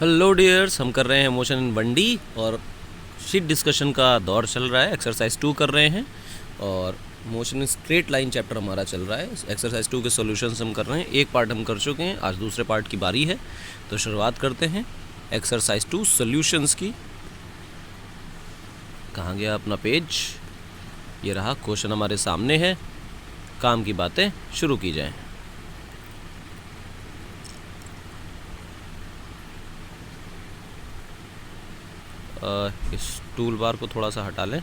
Hello dears, हम कर रहे हैं मोशन इन 1D और शीट डिस्कशन का दौर चल रहा है। एक्सरसाइज 2 कर रहे हैं और motion in straight line chapter हमारा चल रहा है। एक्सरसाइज 2 के सॉल्यूशंस हम कर रहे हैं। एक पार्ट हम कर चुके हैं, आज दूसरे पार्ट की बारी है। तो शुरुआत करते हैं एक्सरसाइज 2 सॉल्यूशंस की। कहाँ गया अपना पेज? ये रहा, क्वेश्चन हमारे सामने है। काम की बातें शुरू की जाएँ। इस टूल बार को थोड़ा सा हटा लें।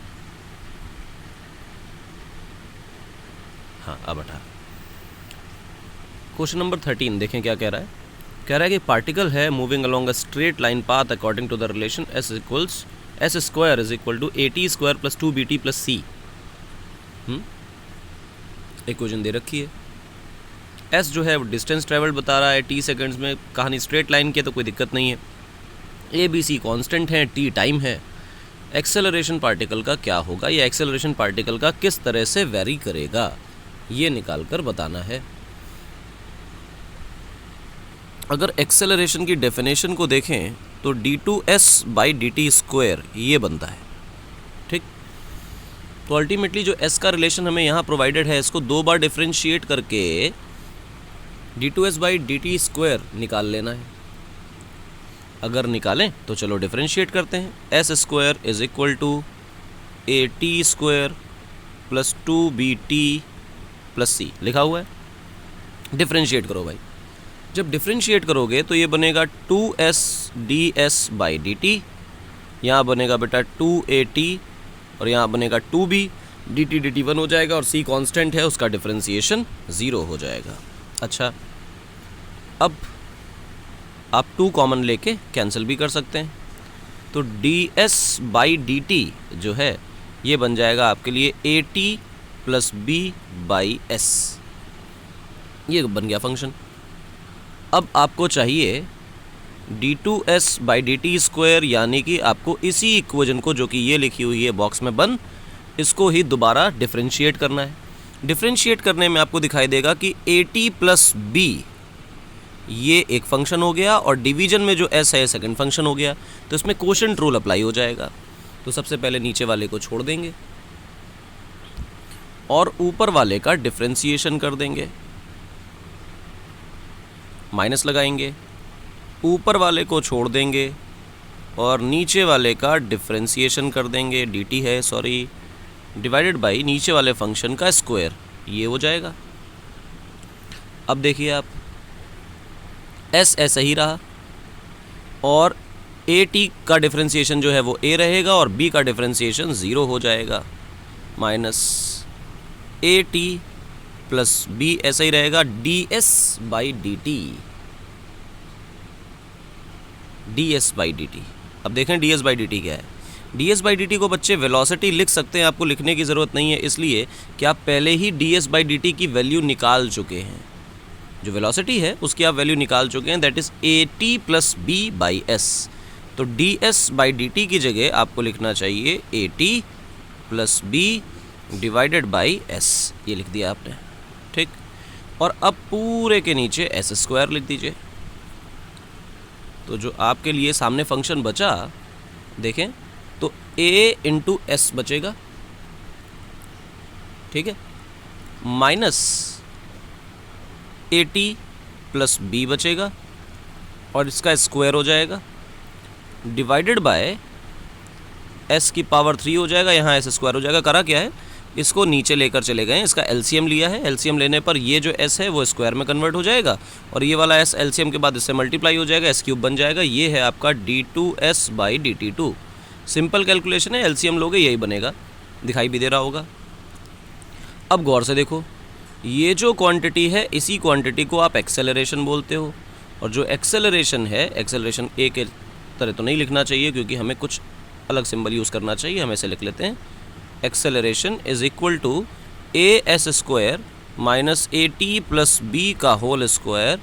हाँ, अब हटा। क्वेश्चन नंबर 13 देखें क्या कह रहा है। कह रहा है कि पार्टिकल है moving along a straight line path according to the relation S square is equal to AT square plus 2BT plus C। Equation दे रखी है। एस जो है वो डिस्टेंस ट्रेवल्ड बता रहा है, T सेकेंड्स में। कहानी स्ट्रेट लाइन की है तो कोई दिक्कत नहीं है। ABC कांस्टेंट है, T टाइम है। एक्सेलरेशन पार्टिकल का क्या होगा, या एक्सेलरेशन पार्टिकल का किस तरह से वेरी करेगा, ये निकाल कर बताना है। अगर एक्सेलरेशन की डेफिनेशन को देखें तो d2s/dt स्क्वायर ये बनता है, ठीक। तो अल्टीमेटली जो s का रिलेशन हमें यहाँ प्रोवाइडेड है, इसको 2 बार डिफ्रेंशिएट करके d2s/dt स्क्वायर निकाल लेना है। अगर निकालें तो चलो डिफ्रेंशिएट करते हैं। S square is equal to AT square plus 2BT plus C लिखा हुआ है। डिफ्रेंशिएट करो भाई। जब डिफ्रेंशिएट करोगे तो ये बनेगा 2s/dt, यहाँ बनेगा बेटा 2AT और यहाँ बनेगा 2B। dt 1 हो जाएगा और C कांस्टेंट है, उसका डिफ्रेंशिएशन 0 हो जाएगा। अच्छा, अब आप 2 कॉमन लेके कैंसिल भी कर सकते हैं। तो ds/dt जो है ये बन जाएगा आपके लिए AT प्लस B/s। ये बन गया फंक्शन। अब आपको चाहिए d2s/dt स्क्वायर, यानी कि आपको इसी इक्वेशन को जो कि ये लिखी हुई है बॉक्स में बंद, इसको ही दोबारा डिफ्रेंशिएट करना है। डिफ्रेंशिएट करने में आपको दिखाई देगा कि AT प्लस B ये एक फंक्शन हो गया और डिवीजन में जो s है सेकंड फंक्शन हो गया। तो इसमें क्वोशंट रूल अप्लाई हो जाएगा। तो सबसे पहले नीचे वाले को छोड़ देंगे और ऊपर वाले का डिफ्रेंशिएशन कर देंगे, माइनस लगाएंगे। ऊपर वाले को छोड़ देंगे और नीचे वाले का डिफ्रेंशिएशन कर देंगे, dt है सॉरी, डिवाइडेड बाई नीचे वाले फंक्शन का स्क्वायर, ये हो जाएगा। अब देखिए आप, s ऐसा ही रहा और AT का डिफ्रेंशिएशन जो है वो A रहेगा और B का डिफ्रेंशिएशन 0 हो जाएगा। माइनस AT प्लस B ऐसा ही रहेगा, ds/dt। अब देखें ds/dt क्या है। ds/dt को बच्चे वेलोसिटी लिख सकते हैं, आपको लिखने की ज़रूरत नहीं है, इसलिए कि आप पहले ही ds/dt की वैल्यू निकाल चुके हैं। जो वेलोसिटी है उसकी आप वैल्यू निकाल चुके हैं, that is AT plus B/s। तो ds/dt की जगह आपको लिखना चाहिए AT plus B divided by s, ये लिख दिया आपने, ठीक। और अब पूरे के नीचे s स्क्वायर लिख दीजिए। तो जो आपके लिए सामने फंक्शन बचा, देखें तो a इंटू s बचेगा, ठीक है, माइनस AT प्लस B बचेगा और इसका स्क्वायर हो जाएगा, डिवाइडेड बाय s की पावर 3 हो जाएगा, यहाँ s स्क्वायर हो जाएगा। करा क्या है, इसको नीचे लेकर चले गए, इसका LCM लिया है। LCM लेने पर ये जो s है वो स्क्वायर में कन्वर्ट हो जाएगा और ये वाला s LCM के बाद इससे मल्टीप्लाई हो जाएगा, s³ बन जाएगा। ये है आपका d2s/dt2। सिंपल कैलकुलेशन है, LCM लोगे यही बनेगा, दिखाई भी दे रहा होगा। अब गौर से देखो, ये जो क्वांटिटी है इसी क्वांटिटी को आप एक्सेलरेशन बोलते हो, और जो एक्सेलरेशन है, एक्सेलरेशन A के तरह तो नहीं लिखना चाहिए क्योंकि हमें कुछ अलग सिंबल यूज़ करना चाहिए, हम ऐसे लिख लेते हैं, acceleration is equal to AS square minus AT plus B का होल स्क्वायर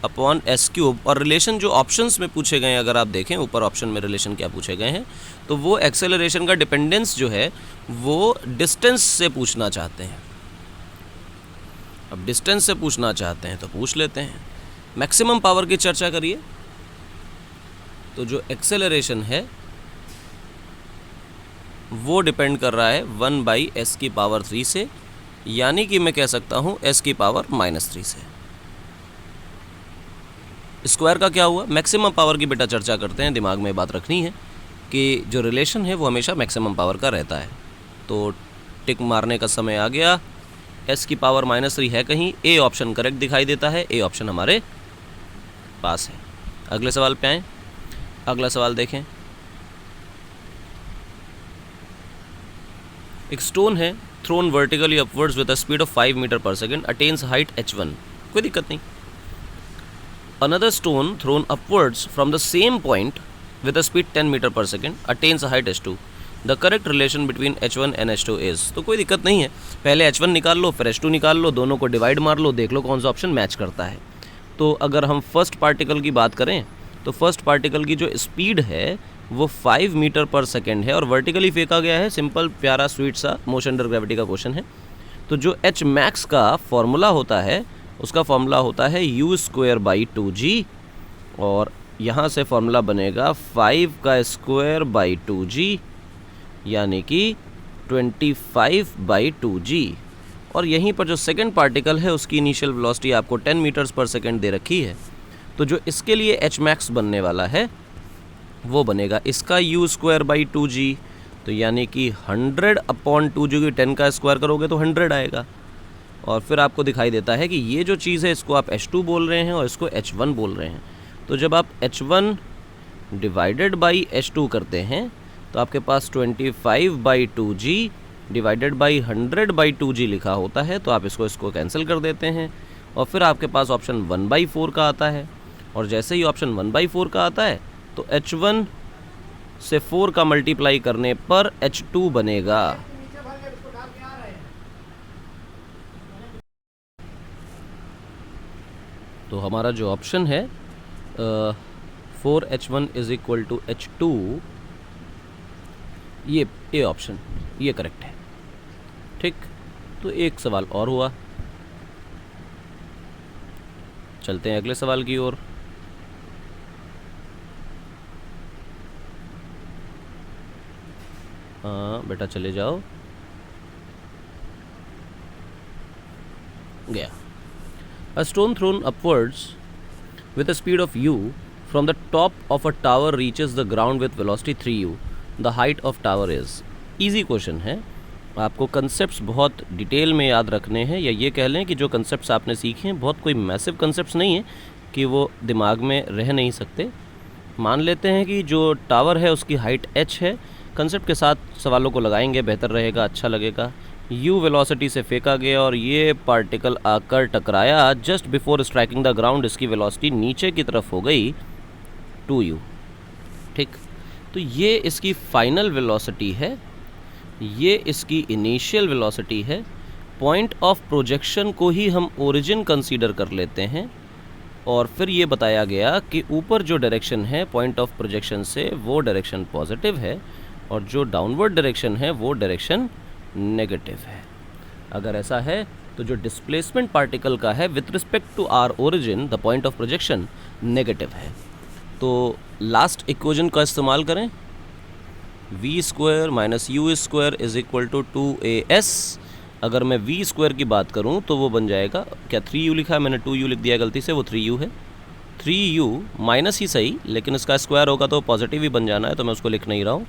अपॉन s³। और रिलेशन जो ऑप्शंस में पूछे गए हैं, अगर आप देखें ऊपर ऑप्शन में रिलेशन क्या पूछे गए हैं, तो वो एक्सेलरेशन का डिपेंडेंस जो है वो डिस्टेंस से पूछना चाहते हैं। अब डिस्टेंस से पूछना चाहते हैं तो पूछ लेते हैं। मैक्सिमम पावर की चर्चा करिए। तो जो एक्सेलरेशन है वो डिपेंड कर रहा है 1/s की पावर 3 से, यानी कि मैं कह सकता हूँ s की पावर -3 से। स्क्वायर का क्या हुआ? मैक्सिमम पावर की बेटा चर्चा करते हैं, दिमाग में बात रखनी है कि जो रिलेशन है वो हमेशा मैक्सिमम पावर का रहता है। तो टिक मारने का समय आ गया। s की पावर -3 है कहीं, ए ऑप्शन करेक्ट दिखाई देता है, ए ऑप्शन हमारे पास है। अगले सवाल पे आएँ। अगला सवाल देखें। एक स्टोन है thrown vertically upwards with a speed of 5 metre per second, attains height h1, कोई दिक्कत नहीं। Another stone thrown upwards from the same point with a speed 10 metre per second, attains height h2, the correct relation between h1 and h2 is. तो कोई दिक्कत नहीं है, पहले h1 निकाल लो फिर h2 निकाल लो, दोनों को डिवाइड मार लो, देख लो कौन सा ऑप्शन मैच करता है। तो अगर हम फर्स्ट पार्टिकल की बात करें तो फर्स्ट पार्टिकल की जो स्पीड है वो 5 मीटर पर सेकेंड है और वर्टिकली फेंका गया है। सिंपल प्यारा स्वीट सा मोशन अंडर ग्रेविटी का क्वेश्चन है। तो जो h मैक्स का फॉर्मूला होता है उसका फॉर्मूला होता है u²/2g, और यहाँ से फॉर्मूला बनेगा 5² 2g यानी कि 25/2g। और यहीं पर जो सेकंड पार्टिकल है उसकी इनिशियल वेलोसिटी आपको 10 मीटर्स पर सेकेंड दे रखी है। तो जो इसके लिए h मैक्स बनने वाला है वो बनेगा इसका u²/2g, तो यानी कि 100/2g की 10 का स्क्वायर करोगे तो 100 आएगा। और फिर आपको दिखाई देता है कि ये जो चीज़ है इसको आप h2 बोल रहे हैं और इसको h1 बोल रहे हैं। तो जब आप h1 डिवाइडेड बाई h2 करते हैं तो आपके पास 25/2g डिवाइडेड बाई 100/2g लिखा होता है। तो आप इसको कैंसिल कर देते हैं और फिर आपके पास ऑप्शन 1/4 का आता है। और जैसे ही ऑप्शन 1/4 का आता है तो h1 से 4 का मल्टीप्लाई करने पर h2 बनेगा। तो हमारा जो ऑप्शन है 4h1 is equal to h2, ये ऑप्शन ये करेक्ट है। ठीक, तो एक सवाल और हुआ। चलते हैं अगले सवाल की ओर। हाँ बेटा चले जाओ। गया। A stone thrown upwards with a speed of u from the top of a tower reaches the ground with velocity 3u. The height of tower is. Easy question है। आपको कंसेप्ट्स बहुत डिटेल में याद रखने हैं, या ये कह लें कि जो कंसेप्ट्स आपने सीखे हैं बहुत कोई मैसिव कंसेप्ट्स नहीं है कि वो दिमाग में रह नहीं सकते। मान लेते हैं कि जो टावर है उसकी हाइट h है। कंसेप्ट के साथ सवालों को लगाएंगे, बेहतर रहेगा, अच्छा लगेगा। u वेलोसिटी से फेंका गया और ये पार्टिकल आकर टकराया just before striking the ground. इसकी वेलोसिटी नीचे की तरफ हो गई 2u। ठीक, तो ये इसकी फाइनल वेलोसिटी है, ये इसकी इनिशियल वेलोसिटी है। पॉइंट ऑफ प्रोजेक्शन को ही हम ओरिजिन कंसीडर कर लेते हैं और फिर ये बताया गया कि ऊपर जो डायरेक्शन है पॉइंट ऑफ प्रोजेक्शन से वो डायरेक्शन पॉजिटिव है और जो डाउनवर्ड डायरेक्शन है वो डायरेक्शन नेगेटिव है। अगर ऐसा है तो जो डिस्प्लेसमेंट पार्टिकल का है with respect to our origin the point of projection negative है। तो लास्ट इक्वेशन का इस्तेमाल करें, v² - u² is equal to 2as। अगर मैं v² की बात करूं तो वो बन जाएगा, क्या 3u लिखा है मैंने, 2u लिख दिया गलती से, वो 3u है। 3u माइनस ही सही, लेकिन इसका स्क्वायर होगा तो पॉजिटिव ही बन जाना है, तो मैं उसको लिख नहीं रहा हूँ।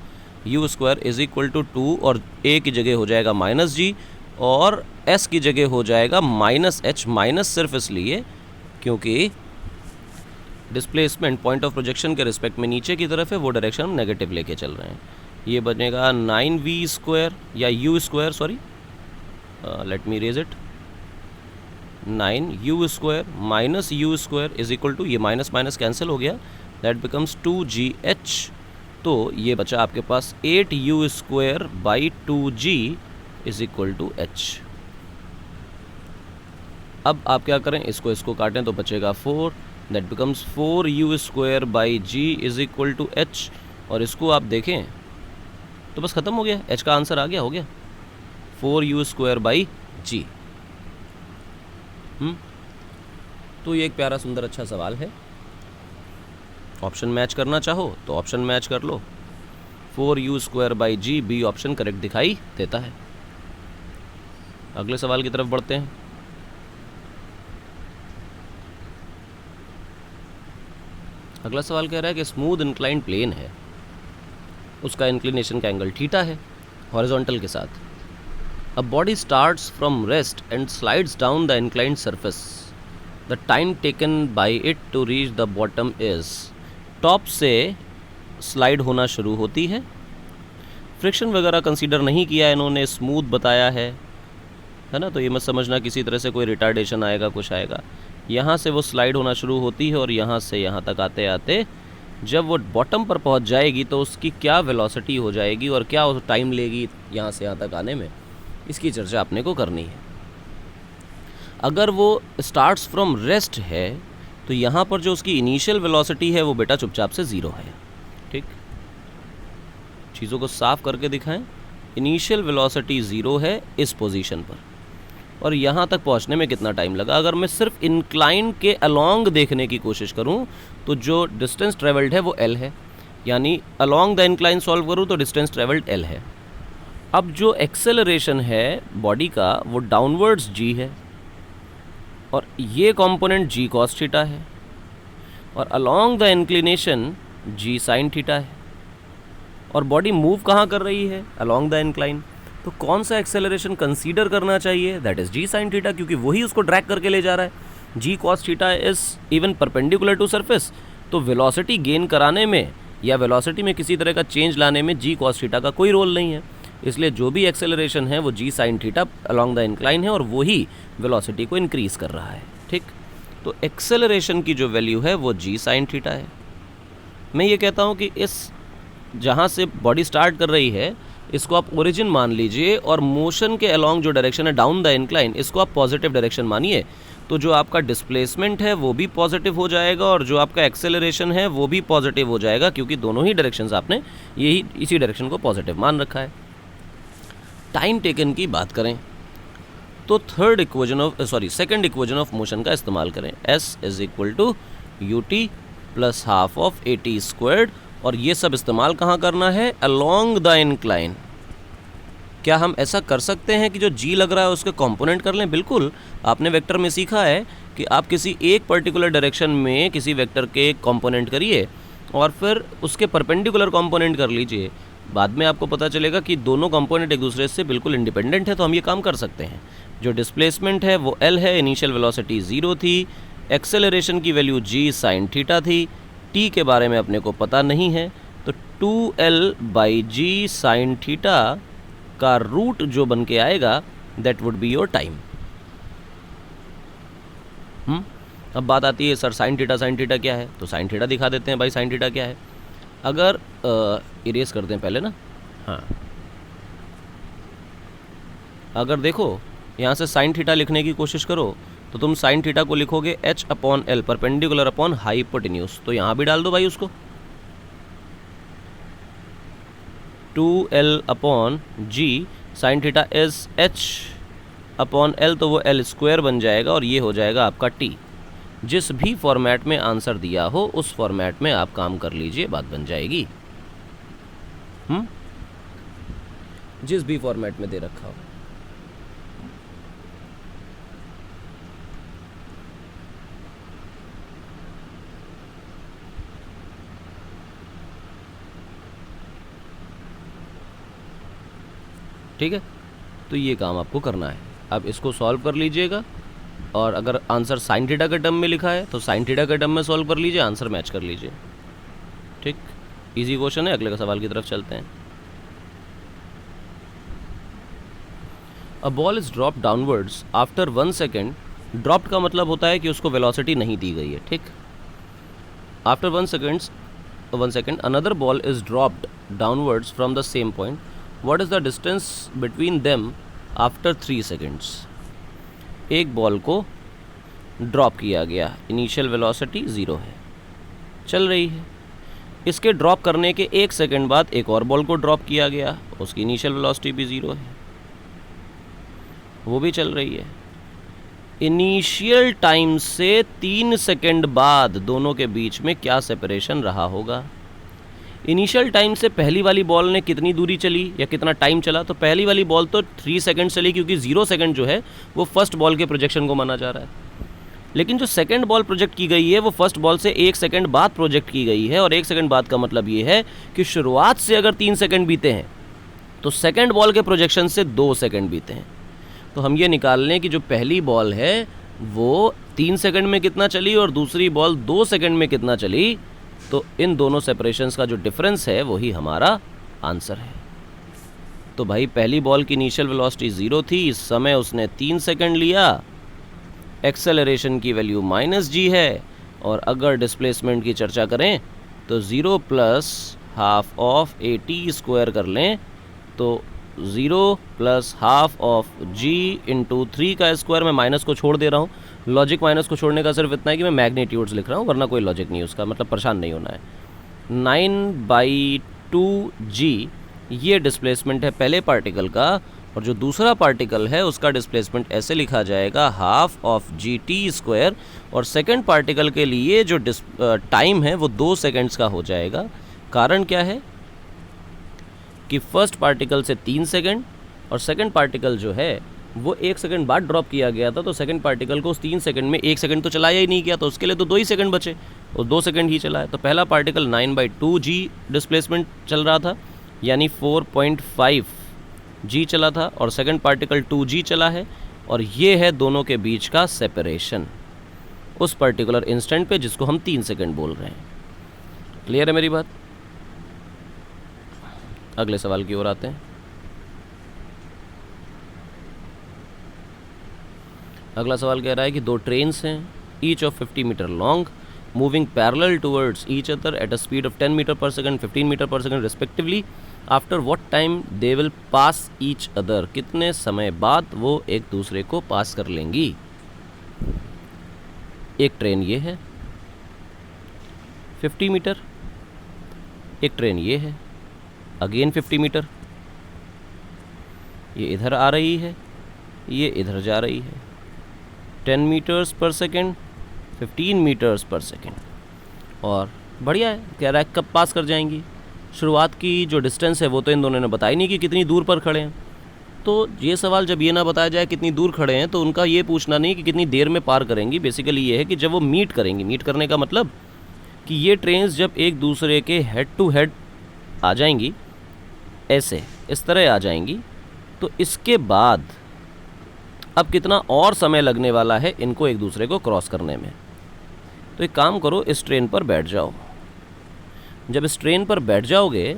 u² इज इक्वल टू 2 और a की जगह हो जाएगा -g और s की जगह हो जाएगा -h। माइनस सिर्फ इसलिए क्योंकि डिस्प्लेसमेंट पॉइंट ऑफ प्रोजेक्शन के रिस्पेक्ट में नीचे की तरफ है, वो डायरेक्शन हम नेगेटिव लेके चल रहे हैं। ये बनेगा 9v² या u², sorry let me raise it, 9u² minus u² is equal to, ये माइनस माइनस कैंसिल हो गया, दैट बिकम्स 2gh। तो ये बचा आपके पास 8u²/2g is equal to h। अब आप क्या करें, इसको काटें तो बचेगा 4, that becomes 4u²/g is equal to h। और इसको आप देखें तो बस ख़त्म हो गया, h का आंसर आ गया, हो गया 4u²/g। तो ये एक प्यारा सुंदर अच्छा सवाल है। ऑप्शन मैच करना चाहो तो ऑप्शन मैच कर लो, 4u²/g बी ऑप्शन करेक्ट दिखाई देता है। अगले सवाल की तरफ बढ़ते हैं। अगला सवाल कह रहा है कि स्मूथ इंक्लाइंड प्लेन है, उसका इंक्लिनेशन का एंगल थीटा है हॉरिजॉन्टल के साथ। A body starts from rest and slides down the inclined surface, the time taken by it to reach the bottom is. Top से स्लाइड होना शुरू होती है, फ्रिक्शन वगैरह कंसीडर नहीं किया इन्होंने, स्मूथ बताया है ना, तो ये मत समझना किसी तरह से कोई रिटार्डेशन आएगा कुछ आएगा। यहाँ से वो स्लाइड होना शुरू होती है और यहाँ से यहाँ तक आते आते जब वो बॉटम पर पहुँच जाएगी तो उसकी क्या वेलोसिटी हो जाएगी और क्या टाइम लेगी यहाँ से यहाँ तक आने में, इसकी चर्चा अपने को करनी है। अगर वो स्टार्ट्स फ्रॉम रेस्ट है तो यहाँ पर जो उसकी इनिशियल वेलोसिटी है वो बेटा चुपचाप से ज़ीरो है। ठीक, चीज़ों को साफ करके दिखाएं। इनिशियल वेलोसिटी ज़ीरो है इस पोजीशन पर, और यहाँ तक पहुँचने में कितना टाइम लगा। अगर मैं सिर्फ इंक्लाइन के अलोंग देखने की कोशिश करूँ तो जो डिस्टेंस ट्रेवल्ड है वो एल है, यानी अलोंग द इंक्लाइन सॉल्व करूँ तो डिस्टेंस ट्रेवल्ड एल है। अब जो एक्सेलरेशन है बॉडी का वो डाउनवर्ड्स जी है, और ये कंपोनेंट जी कॉस थीटा है, और along the inclination G sine theta है, और बॉडी मूव कहाँ कर रही है, अलोंग द इंक्लाइन। तो कौन सा एक्सेलरेशन कंसीडर करना चाहिए, that is G sine theta, क्योंकि वही उसको ड्रैग करके ले जा रहा है। G cos theta is even perpendicular to surface, तो वेलोसिटी गेन कराने में या वेलोसिटी में किसी तरह का चेंज लाने में जी कॉस थीटा का कोई रोल नहीं है। इसलिए जो भी एक्सेलरेशन है वो G sine theta along the incline है, और वही वेलोसिटी को इंक्रीज़ कर रहा है। ठीक, तो एक्सेलरेशन की जो वैल्यू है वो जी साइन थीटा है। मैं ये कहता हूँ कि इस जहाँ से बॉडी स्टार्ट कर रही है इसको आप ओरिजिन मान लीजिए, और मोशन के अलोंग जो डायरेक्शन है डाउन द इंक्लाइन इसको आप पॉजिटिव डायरेक्शन मानिए, तो जो आपका डिस्प्लेसमेंट है वो भी पॉजिटिव हो जाएगा और जो आपका एक्सेलरेशन है वो भी पॉजिटिव हो जाएगा, क्योंकि दोनों ही डायरेक्शंस आपने इसी डायरेक्शन को पॉजिटिव मान रखा है। टाइम टेकन की बात करें तो सेकंड इक्वेशन ऑफ मोशन का इस्तेमाल करें, s is equal to U T plus half of A T squared, और ये सब इस्तेमाल कहाँ करना है, अलोंग द इंक्लाइन। क्या हम ऐसा कर सकते हैं कि जो g लग रहा है उसके कंपोनेंट कर लें? बिल्कुल, आपने वेक्टर में सीखा है कि आप किसी एक पर्टिकुलर डायरेक्शन में किसी वेक्टर के कंपोनेंट करिए और फिर उसके परपेंडिकुलर कंपोनेंट कर लीजिए। बाद में आपको पता चलेगा कि दोनों कंपोनेंट एक दूसरे से बिल्कुल इंडिपेंडेंट है, तो हम ये काम कर सकते हैं। जो डिस्प्लेसमेंट है वो l है, इनिशियल वेलोसिटी 0 थी, एक्सेलरेशन की वैल्यू g साइन थीटा थी, t के बारे में अपने को पता नहीं है, तो 2l/g साइन थीटा का रूट जो बन के आएगा that would be your time. अब बात आती है सर साइन थीटा क्या है, तो साइन थीटा दिखा देते हैं भाई साइन थीटा क्या है। अगर इरेज करते हैं पहले ना, हाँ, अगर देखो यहाँ से साइन थीटा लिखने की कोशिश करो तो तुम साइन थीटा को लिखोगे h/l परपेंडिकुलर अपॉन हाइपोटेन्यूज, तो यहाँ भी डाल दो भाई उसको 2l/g sine theta is h/l, तो वो l स्क्वायर बन जाएगा और ये हो जाएगा आपका t। जिस भी फॉर्मेट में आंसर दिया हो उस फॉर्मेट में आप काम कर लीजिए, बात बन जाएगी। जिस भी फॉर्मेट में दे रखा हो। ठीक है, तो ये काम आपको करना है। अब इसको सॉल्व कर लीजिएगा, और अगर आंसर साइन थीटा के टर्म में लिखा है तो साइन थीटा के टर्म में सॉल्व कर लीजिए, आंसर मैच कर लीजिए। ठीक, इजी क्वेश्चन है। अगले का सवाल की तरफ चलते हैं। A ball is drop downwards after 1 second. Dropped का मतलब होता है कि उसको वेलोसिटी नहीं दी गई है। ठीक, after 1 second another ball is dropped downwards from the same point, what is the distance between them after 3 seconds. एक बॉल को ड्रॉप किया गया, इनिशियल वेलोसिटी 0 है, चल रही है। इसके ड्रॉप करने के 1 सेकेंड बाद एक और बॉल को ड्रॉप किया गया, उसकी इनिशियल वेलोसिटी भी 0 है, वो भी चल रही है। इनिशियल टाइम से 3 सेकंड बाद दोनों के बीच में क्या सेपरेशन रहा होगा। इनिशियल टाइम से पहली वाली बॉल ने कितनी दूरी चली या कितना टाइम चला, तो पहली वाली बॉल तो 3 सेकंड चली, क्योंकि 0 सेकंड जो है वो फर्स्ट बॉल के प्रोजेक्शन को माना जा रहा है। लेकिन जो सेकंड बॉल प्रोजेक्ट की गई है वो फर्स्ट बॉल से 1 सेकंड बाद प्रोजेक्ट की गई है, और 1 सेकंड बाद का मतलब ये है कि शुरुआत से अगर 3 सेकंड बीते हैं तो सेकंड बॉल के प्रोजेक्शन से 2 सेकंड बीते हैं। तो हम ये निकाल लें कि जो पहली बॉल है वो 3 सेकंड में कितना चली और दूसरी बॉल 2 सेकंड में कितना चली, तो इन दोनों सेपरेशंस का जो डिफरेंस है वही हमारा आंसर है। तो भाई पहली बॉल की इनिशियल वेलोसिटी 0 थी, इस समय उसने 3 सेकंड लिया, एक्सेलरेशन की वैल्यू -g है, और अगर डिस्प्लेसमेंट की चर्चा करें तो 0 प्लस हाफ ऑफ at² कर लें तो 0 plus half of g into 3 का स्क्वायर। मैं माइनस को छोड़ दे रहा हूँ, लॉजिक माइनस को छोड़ने का सिर्फ इतना है कि मैं मैग्नीट्यूड्स लिख रहा हूँ, वरना कोई लॉजिक नहीं उसका, मतलब परेशान नहीं होना है। 9/2g ये डिस्प्लेसमेंट है पहले पार्टिकल का, और जो दूसरा पार्टिकल है उसका डिस्प्लेसमेंट ऐसे लिखा जाएगा हाफ ऑफ gt², और सेकेंड पार्टिकल के लिए जो टाइम है वो 2 सेकेंड्स का हो जाएगा। कारण क्या है कि फर्स्ट पार्टिकल से 3 सेकंड और सेकंड पार्टिकल जो है वो 1 सेकंड बाद ड्रॉप किया गया था, तो सेकंड पार्टिकल को उस 3 सेकंड में 1 सेकंड तो चलाया ही नहीं गया, तो उसके लिए तो 2 ही सेकंड बचे, और 2 सेकंड ही चला है। तो पहला पार्टिकल 9/2g डिस्प्लेसमेंट चल रहा था, यानी 4.5g चला था, और सेकंड पार्टिकल 2g चला है, और ये है दोनों के बीच का सेपरेशन उस पर्टिकुलर इंस्टेंट पे जिसको हम 3 सेकंड बोल रहे हैं। क्लियर है मेरी बात? अगले सवाल की ओर आते हैं। अगला सवाल कह रहा है कि 2 ट्रेन्स हैं, each of 50 metre long, moving parallel towards each other at a speed of 10 metre per second, 15 metre per second respectively. After what time they will pass each other, कितने समय बाद वो एक दूसरे को पास कर लेंगी। एक ट्रेन ये है 50 मीटर, एक ट्रेन ये है अगेन 50 मीटर, ये इधर आ रही है, ये इधर जा रही है, 10 मीटर्स पर सेकेंड, 15 मीटर्स पर सेकेंड, और बढ़िया है, कह रहा है कब पास कर जाएंगी। शुरुआत की जो डिस्टेंस है वो तो इन दोनों ने बताई नहीं कि कितनी दूर पर खड़े हैं, तो ये सवाल जब ये ना बताया जाए कितनी दूर खड़े हैं तो उनका ये पूछना नहीं कि कितनी देर में पार करेंगी, बेसिकली ये है कि जब वो मीट करेंगी। मीट करने का मतलब कि ये ट्रेन्स जब एक दूसरे के हेड टू हेड आ जाएंगी, ऐसे इस तरह आ जाएंगी, तो इसके बाद अब कितना और समय लगने वाला है इनको एक दूसरे को क्रॉस करने में। तो एक काम करो, इस ट्रेन पर बैठ जाओ। जब इस ट्रेन पर बैठ जाओगे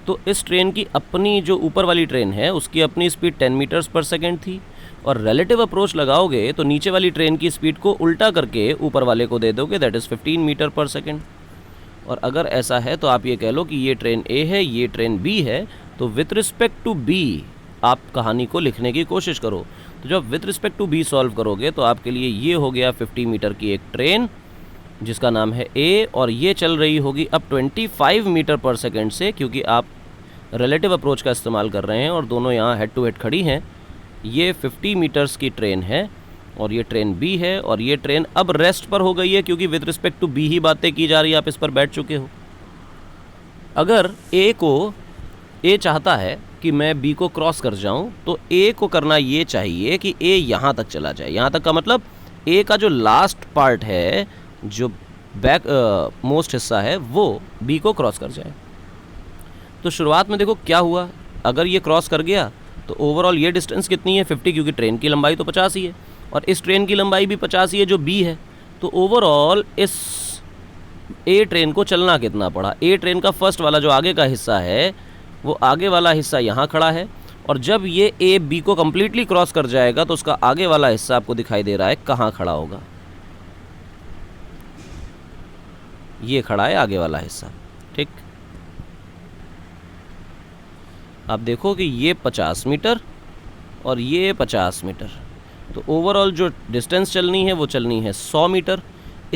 तो इस ट्रेन की अपनी जो ऊपर वाली ट्रेन है उसकी अपनी स्पीड 10 मीटर्स पर सेकेंड थी, और रिलेटिव अप्रोच लगाओगे तो नीचे वाली ट्रेन की स्पीड को उल्टा करके ऊपर वाले को दे दोगे, that is 15 metre per second. और अगर ऐसा है तो आप ये कह लो कि ये ट्रेन ए है, ये ट्रेन बी है, तो विथ रिस्पेक्ट टू बी आप कहानी को लिखने की कोशिश करो। तो जब with respect to B solve करोगे तो आपके लिए ये हो गया 50 मीटर की एक ट्रेन जिसका नाम है ए, और ये चल रही होगी अब 25 मीटर पर सेकेंड से, क्योंकि आप रिलेटिव अप्रोच का इस्तेमाल कर रहे हैं और दोनों यहाँ हेड टू हेड खड़ी हैं। ये 50 मीटर्स की ट्रेन है और ये ट्रेन बी है, और ये ट्रेन अब रेस्ट पर हो गई है क्योंकि विद रिस्पेक्ट टू बी ही बातें की जा रही है, आप इस पर बैठ चुके हो। अगर ए चाहता है कि मैं बी को क्रॉस कर जाऊं तो ए को करना ये चाहिए कि ए यहाँ तक चला जाए। यहाँ तक का मतलब ए का जो लास्ट पार्ट है, जो बैक मोस्ट हिस्सा है, वो बी को क्रॉस कर जाए। तो शुरुआत में देखो क्या हुआ, अगर ये क्रॉस कर गया तो ओवरऑल ये डिस्टेंस कितनी है 50, क्योंकि ट्रेन की लंबाई तो 50 ही है और इस ट्रेन की लंबाई भी 50 ही है जो बी है। तो ओवरऑल इस ए ट्रेन को चलना कितना पड़ा। ए ट्रेन का फर्स्ट वाला जो आगे का हिस्सा है वो आगे वाला हिस्सा यहाँ खड़ा है, और जब ये ए बी को कम्प्लीटली क्रॉस कर जाएगा तो उसका आगे वाला हिस्सा आपको दिखाई दे रहा है कहाँ खड़ा होगा। ये खड़ा है आगे वाला हिस्सा, ठीक। आप देखो कि ये 50 मीटर और ये 50 मीटर, तो ओवरऑल जो डिस्टेंस चलनी है वो चलनी है 100 मीटर,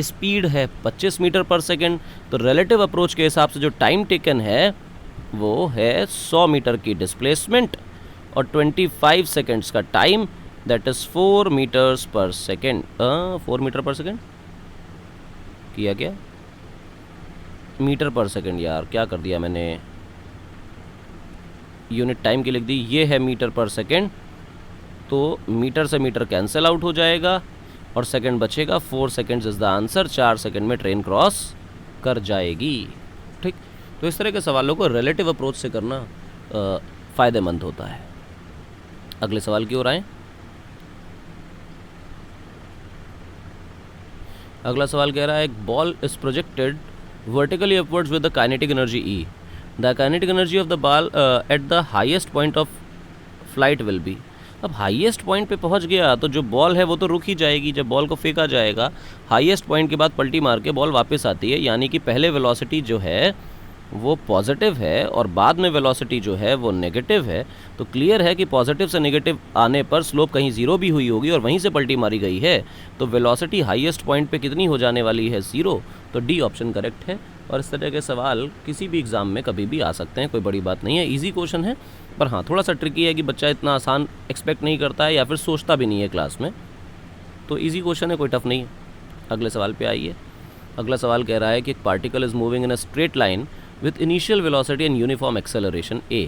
स्पीड है 25 मीटर पर सेकेंड। तो रिलेटिव अप्रोच के हिसाब से जो टाइम टेकन है वो है 100 मीटर की डिस्प्लेसमेंट और 25 सेकेंड्स का टाइम। दैट इज़ 4 मीटर्स पर सेकेंड। 4 मीटर पर सेकेंड किया क्या, मीटर पर सेकेंड, यार क्या कर दिया मैंने, यूनिट टाइम की लिख दी, ये है मीटर पर सेकेंड। तो मीटर से मीटर कैंसिल आउट हो जाएगा और सेकंड बचेगा, 4 seconds is the answer. 4 second में ट्रेन क्रॉस कर जाएगी। ठीक, तो इस तरह के सवालों को रिलेटिव अप्रोच से करना फ़ायदेमंद होता है। अगले सवाल की ओर आएँ। अगला सवाल कह रहा है, एक ball is projected vertically upwards with the kinetic energy E, the kinetic energy of the ball at the highest point of flight will be. अब हाईएस्ट पॉइंट पे पहुंच गया तो जो बॉल है वो तो रुक ही जाएगी। जब बॉल को फेंका जाएगा हाईएस्ट पॉइंट के बाद पलटी मार के बॉल वापस आती है, यानी कि पहले वेलोसिटी जो है वो पॉजिटिव है और बाद में वेलोसिटी जो है वो नेगेटिव है। तो क्लियर है कि पॉजिटिव से नेगेटिव आने पर स्लोप कहीं ज़ीरो भी हुई होगी और वहीं से पलटी मारी गई है, तो वेलोसिटी हाईएस्ट पॉइंट पे कितनी हो जाने वाली है, 0। तो डी ऑप्शन करेक्ट है। और इस तरह के सवाल किसी भी एग्ज़ाम में कभी भी आ सकते हैं, कोई बड़ी बात नहीं है, ईजी क्वेश्चन है। पर हाँ, थोड़ा सा ट्रिकी है कि बच्चा इतना आसान एक्सपेक्ट नहीं करता है या फिर सोचता भी नहीं है क्लास में। तो ईजी क्वेश्चन है, कोई टफ नहीं है। अगले सवाल पे आइए। अगला सवाल कह रहा है कि एक particle is moving in a straight line with initial velocity and uniform acceleration a.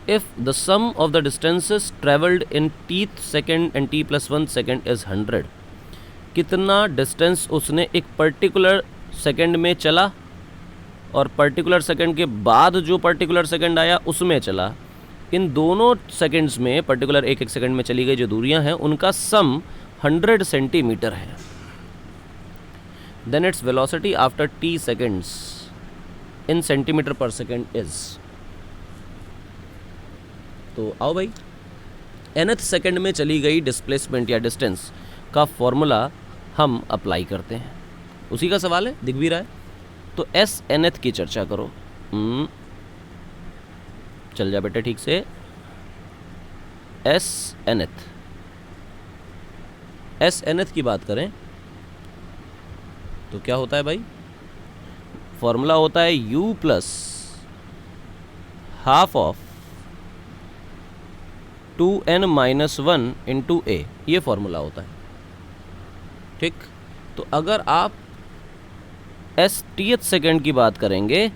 If the sum of the distances traveled in tth second and t plus 1 second is 100, कितना डिस्टेंस उसने एक पर्टिकुलर सेकंड में चला और particular second के बाद जो particular second आया उसमें चला, इन दोनों सेकंड्स में पर्टिकुलर एक एक सेकंड में चली गई जो दूरियां हैं उनका सम 100 सेंटीमीटर है, then its velocity after t seconds in centimeter per second is। तो आओ भाई, nth सेकंड में चली गई डिस्प्लेसमेंट या डिस्टेंस का फॉर्मूला हम अप्लाई करते हैं। उसी का सवाल है, दिख भी रहा है। तो एस nth की चर्चा करो। चल जा बेटे ठीक से। एस nth की बात करें तो क्या होता है भाई, फॉर्मूला होता है u plus half of 2n minus 1 into A, ये फॉर्मूला होता है। ठीक, तो अगर आप th सेकेंड की बात करेंगे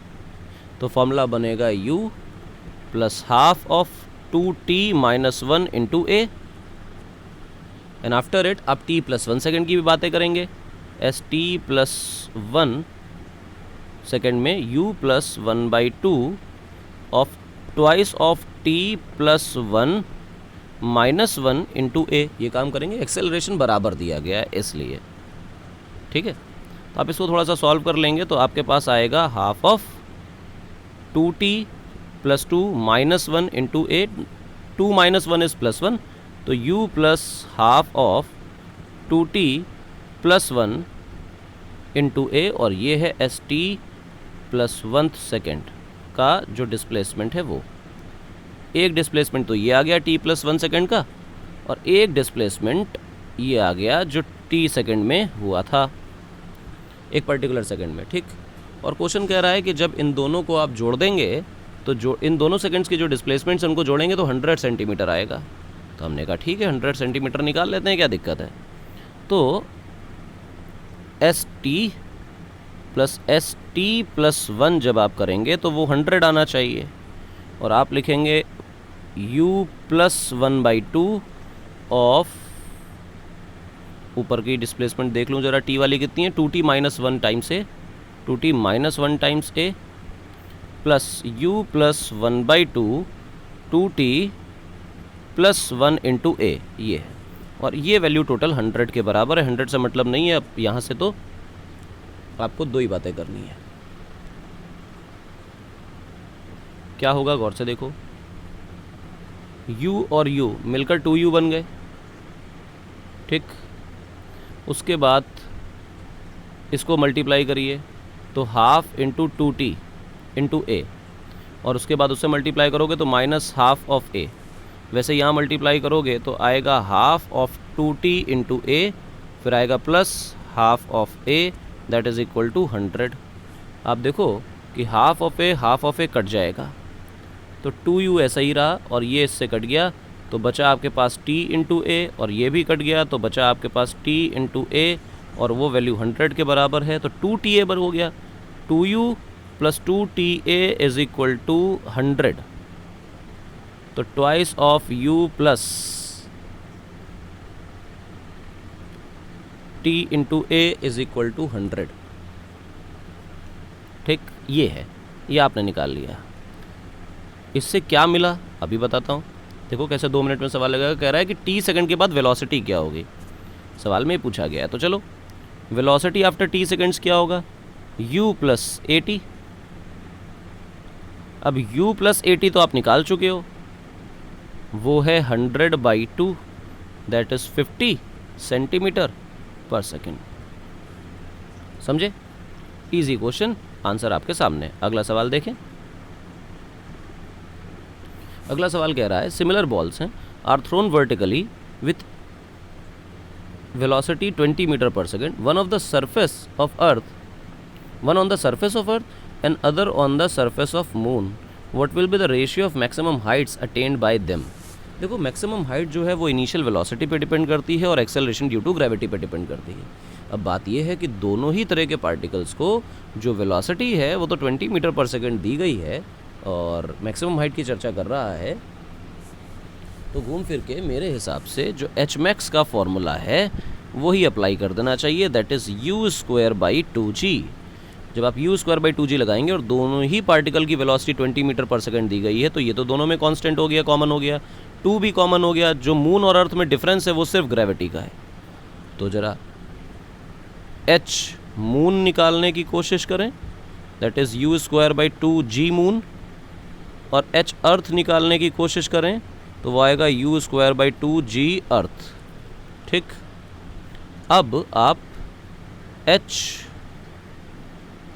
तो फॉर्मूला बनेगा u plus half of 2t minus 1 into A, and after it आप t प्लस 1 सेकेंड की भी बातें करेंगे, एस टी प्लस 1 सेकेंड में u plus 1/2 of twice of t plus 1 minus 1 into A, ये काम करेंगे। एक्सेलरेशन बराबर दिया गया है इसलिए। ठीक है, तो आप इसको थोड़ा सा सॉल्व कर लेंगे तो आपके पास आएगा half of 2t plus 2 minus 1 into A, 2 minus 1 is plus 1, तो u plus half of 2t plus 1 into A, और ये है एस टी प्लस 1 सेकेंड का जो डिस्प्लेसमेंट है वो। एक डिस्प्लेसमेंट तो ये आ गया t प्लस 1 सेकेंड का, और एक डिस्प्लेसमेंट ये आ गया जो t सेकेंड में हुआ था, एक पर्टिकुलर सेकेंड में। ठीक, और क्वेश्चन कह रहा है कि जब इन दोनों को आप जोड़ देंगे तो जो इन दोनों सेकेंड्स के जो डिस्प्लेसमेंट्स उनको जोड़ेंगे तो 100 सेंटीमीटर आएगा। तो हमने कहा ठीक है 100 सेंटीमीटर निकाल लेते हैं, क्या दिक्कत है। तो एस टी प्लस 1 जब आप करेंगे तो वो 100 आना चाहिए, और आप लिखेंगे u प्लस 1/2 ऑफ, ऊपर की डिस्प्लेसमेंट देख लूँ ज़रा, t वाली कितनी है, 2t minus 1 times A, 2t minus 1 times A, plus u plus 1/2 2t plus 1 into A, ये है। और ये वैल्यू टोटल 100 के बराबर है। 100 से मतलब नहीं है, अब यहाँ से तो आपको दो ही बातें करनी है। क्या होगा गौर से देखो, u और u मिलकर 2u बन गए। ठीक, उसके बाद इसको मल्टीप्लाई करिए तो half into 2t into A, और उसके बाद उससे मल्टीप्लाई करोगे तो माइनस हाफ ऑफ ए। वैसे यहाँ मल्टीप्लाई करोगे तो आएगा half of 2t into A, फिर आएगा plus half of A, that is equal to 100। आप देखो कि हाफ ऑफ ए कट जाएगा, तो 2u ऐसा ही रहा और ये इससे कट गया, तो बचा आपके पास t इंटू ए, और ये भी कट गया तो बचा आपके पास t इंटू ए, और वो वैल्यू 100 के बराबर है, तो 2ta बर हो गया। 2u plus 2ta is equal to 100, तो twice of u plus t into A is equal to 100। ठीक, ये है, ये आपने निकाल लिया। इससे क्या मिला अभी बताता हूँ। देखो कैसे 2 मिनट में सवाल लगेगा। कह रहा है कि t सेकंड के बाद वेलोसिटी क्या होगी, सवाल में ही पूछा गया है। तो चलो, वेलोसिटी आफ्टर t सेकंड्स क्या होगा, u प्लस ए टी। अब u प्लस ए टी तो आप निकाल चुके हो, वो है 100/2, दैट इज 50 सेंटीमीटर पर सेकेंड। समझे? इजी क्वेश्चन, आंसर आपके सामने। अगला सवाल देखें। अगला सवाल कह रहा है सिमिलर बॉल्स हैं are thrown vertically with velocity 20 metre per second, one on the surface of earth and other on the surface of moon, what will be the ratio of maximum heights attained by them. देखो, maximum height जो है वो initial velocity पे depend करती है और acceleration due to gravity पे depend करती है। अब बात यह है कि दोनों ही तरह के पार्टिकल्स को जो वेलोसिटी है वो तो 20 मीटर पर सेकेंड दी गई है और मैक्सिमम हाइट की चर्चा कर रहा है, तो घूम फिर के मेरे हिसाब से जो एच मैक्स का फॉर्मूला है वही अप्लाई कर देना चाहिए, दैट इज़ u²/2g। जब आप u²/2g लगाएंगे और दोनों ही पार्टिकल की वेलोसिटी 20 मीटर पर सेकेंड दी गई है, तो ये तो दोनों में कांस्टेंट हो गया, कॉमन हो गया, 2 भी कॉमन हो गया। जो मून और अर्थ में डिफरेंस है वो सिर्फ ग्रेविटी का है। तो ज़रा h मून निकालने की कोशिश करें, दैट इज़ u²/2g मून, और h अर्थ निकालने की कोशिश करें तो वो आएगा u²/2g अर्थ। ठीक, अब आप h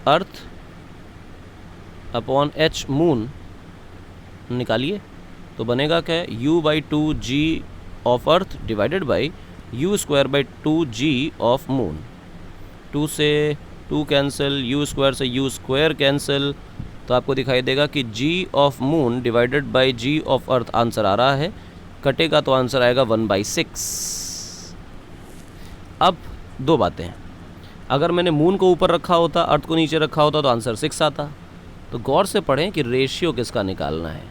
earth upon h moon निकालिए तो बनेगा क्या, u/2g of earth divided by u²/2g of moon. 2 से 2 कैंसिल, u² से u² कैंसिल, तो आपको दिखाई देगा कि g of moon divided by g of earth answer आ रहा है, कटेगा तो आंसर आएगा 1/6। अब 2 बातें हैं, अगर मैंने मून को ऊपर रखा होता, अर्थ को नीचे रखा होता तो आंसर 6 आता। तो गौर से पढ़ें कि रेशियो किसका निकालना है।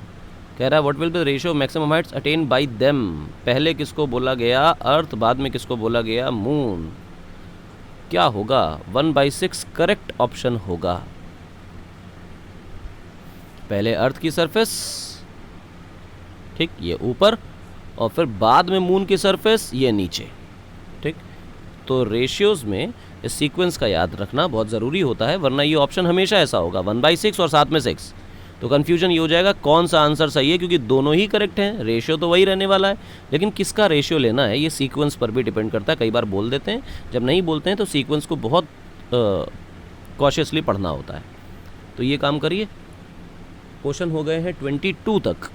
कह रहा है what will be the ratio of maximum Heights attain bye them. पहले किसको बोला गया, अर्थ, बाद में किसको बोला गया, मून। क्या होगा, 1/6 करेक्ट ऑप्शन होगा। पहले अर्थ की सरफेस, ठीक, ये ऊपर, और फिर बाद में मून की सरफेस, ये नीचे। ठीक, तो रेशियोज में इस सीक्वेंस का याद रखना बहुत ज़रूरी होता है, वरना ये ऑप्शन हमेशा ऐसा होगा 1/6 और साथ में 6, तो कन्फ्यूजन ये हो जाएगा कौन सा आंसर सही है, क्योंकि दोनों ही करेक्ट हैं, रेशियो तो वही रहने वाला है, लेकिन किसका रेशियो लेना है ये सीक्वेंस पर भी डिपेंड करता है। कई बार बोल देते हैं, जब नहीं बोलते हैं तो सीक्वेंस को बहुत कॉशियसली पढ़ना होता है। तो ये काम करिए। क्वेश्चन हो गए हैं 22 तक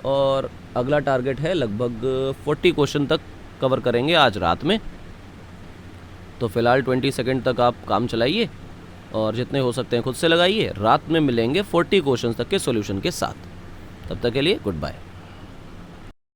और अगला टारगेट है लगभग 40 क्वेश्चन तक कवर करेंगे आज रात में। तो फ़िलहाल 20 सेकंड तक आप काम चलाइए और जितने हो सकते हैं खुद से लगाइए। रात में मिलेंगे 40 क्वेश्चन तक के सॉल्यूशन के साथ। तब तक के लिए गुड बाय।